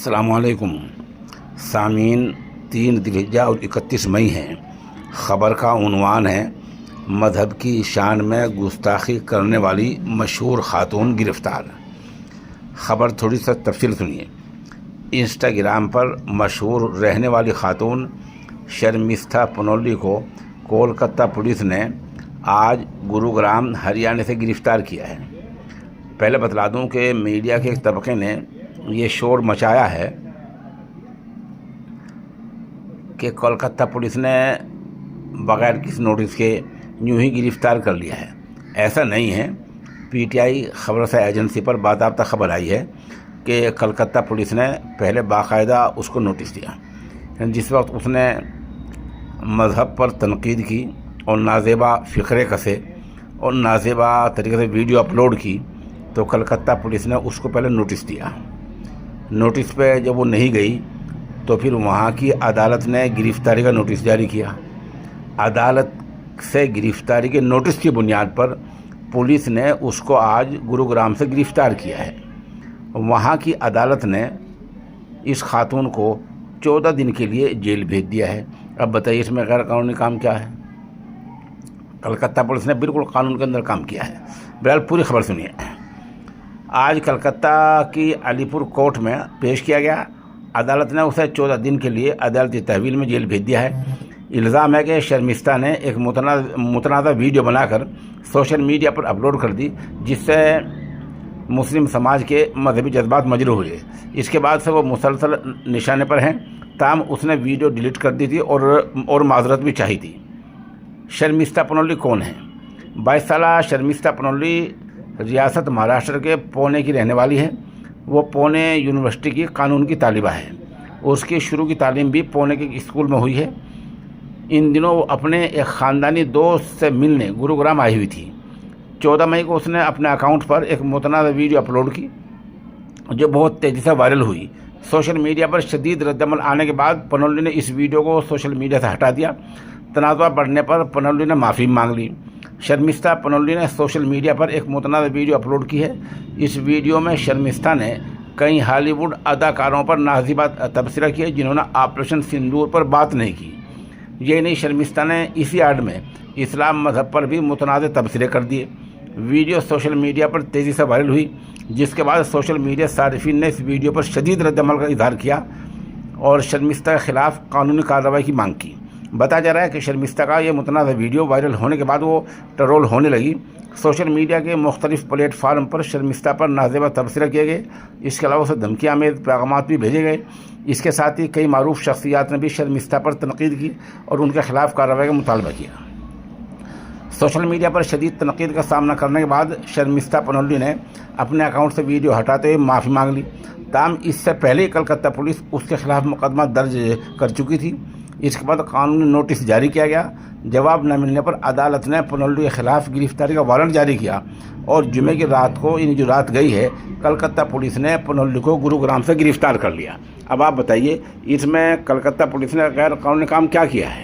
السلام علیکم سامعین، 3 ذوالحجہ اور 31 مئی ہیں۔ خبر کا عنوان ہے مذہب کی شان میں گستاخی کرنے والی مشہور خاتون گرفتار۔ خبر تھوڑی سا تفصیل سنیے۔ انسٹاگرام پر مشہور رہنے والی خاتون شرمستہ پنولی کو کولکتہ پولیس نے آج گروگرام ہریانہ سے گرفتار کیا ہے۔ پہلے بتلا دوں کہ میڈیا کے ایک طبقے نے یہ شور مچایا ہے کہ کولکتہ پولیس نے بغیر کسی نوٹس کے یوں ہی گرفتار کر لیا ہے۔ ایسا نہیں ہے۔ پی ٹی آئی خبر رساں ایجنسی پر باضابطہ خبر آئی ہے کہ کلکتہ پولیس نے پہلے باقاعدہ اس کو نوٹس دیا۔ جس وقت اس نے مذہب پر تنقید کی اور نازیبا فقرے کسے اور نازیبا طریقے سے ویڈیو اپلوڈ کی تو کلکتہ پولیس نے اس کو پہلے نوٹس دیا۔ نوٹس پہ جب وہ نہیں گئی تو پھر وہاں کی عدالت نے گرفتاری کا نوٹس جاری کیا۔ عدالت سے گرفتاری کے نوٹس کی بنیاد پر پولیس نے اس کو آج گروگرام سے گرفتار کیا ہے۔ وہاں کی عدالت نے اس خاتون کو 14 دن کے لیے جیل بھیج دیا ہے۔ اب بتائیے اس میں غیر قانونی کام کیا ہے؟ کلکتہ پولیس نے بالکل قانون کے اندر کام کیا ہے۔ بہرحال پوری خبر سنیے۔ آج کلکتہ کی علی پور کورٹ میں پیش کیا گیا۔ عدالت نے اسے 14 دن کے لیے عدالتی تحویل میں جیل بھیج دیا ہے۔ الزام ہے کہ شرمستہ نے ایک متنازع ویڈیو بنا کر سوشل میڈیا پر اپلوڈ کر دی، جس سے مسلم سماج کے مذہبی جذبات مجروح ہوئے۔ اس کے بعد سے وہ مسلسل نشانے پر ہیں، تاہم اس نے ویڈیو ڈیلیٹ کر دی تھی اور معذرت بھی چاہی تھی۔ شرمستہ پنولی کون ہے؟ 22 سالہ شرمستہ پنولی ریاست مہاراشٹر کے پونے کی رہنے والی ہے۔ وہ پونے یونیورسٹی کی قانون کی طالبہ ہے۔ اس کی شروع کی تعلیم بھی پونے کے اسکول میں ہوئی ہے۔ ان دنوں وہ اپنے ایک خاندانی دوست سے ملنے گروگرام آئی ہوئی تھی۔ 14 مئی کو اس نے اپنے اکاؤنٹ پر ایک متنازع ویڈیو اپلوڈ کی جو بہت تیزی سے وائرل ہوئی۔ سوشل میڈیا پر شدید ردعمل آنے کے بعد پنولی نے اس ویڈیو کو سوشل میڈیا سے ہٹا دیا۔ تنازع بڑھنے پر پنولی نے معافی مانگ لی۔ شرمستہ پنولی نے سوشل میڈیا پر ایک متنازع ویڈیو اپلوڈ کی ہے۔ اس ویڈیو میں شرمستہ نے کئی ہالی ووڈ اداکاروں پر نازیبا تبصرہ کیا جنہوں نے آپریشن سندور پر بات نہیں کی۔ یہ نہیں، شرمستہ نے اسی ایڈ میں اسلام مذہب پر بھی متنازع تبصرے کر دیے۔ ویڈیو سوشل میڈیا پر تیزی سے وائرل ہوئی، جس کے بعد سوشل میڈیا صارفین نے اس ویڈیو پر شدید ردعمل کا اظہار کیا اور شرمستہ کے خلاف قانونی کارروائی کی مانگ کی۔ بتایا جا رہا ہے کہ شرمستہ کا یہ متنازع ویڈیو وائرل ہونے کے بعد وہ ٹرول ہونے لگی۔ سوشل میڈیا کے مختلف پلیٹ فارم پر شرمستہ پر نازیبا تبصرہ کیے گئے۔ اس کے علاوہ اسے دھمکی آمیز پیغامات بھی بھیجے گئے۔ اس کے ساتھ ہی کئی معروف شخصیات نے بھی شرمستہ پر تنقید کی اور ان کے خلاف کارروائی کا مطالبہ کیا۔ سوشل میڈیا پر شدید تنقید کا سامنا کرنے کے بعد شرمستہ پنولی نے اپنے اکاؤنٹ سے ویڈیو ہٹاتے ہوئے معافی مانگ لی۔ تاہم اس سے پہلے کلکتہ پولیس اس کے خلاف مقدمہ درج کر چکی تھی۔ اس کے بعد قانونی نوٹس جاری کیا گیا۔ جواب نہ ملنے پر عدالت نے پنولی کے خلاف گرفتاری کا وارنٹ جاری کیا اور جمعے کی رات کو، یعنی جو رات گئی ہے، کلکتہ پولیس نے پنولی کو گروگرام سے گرفتار کر لیا۔ اب آپ بتائیے اس میں کلکتہ پولیس نے غیر قانونی کام کیا کیا ہے؟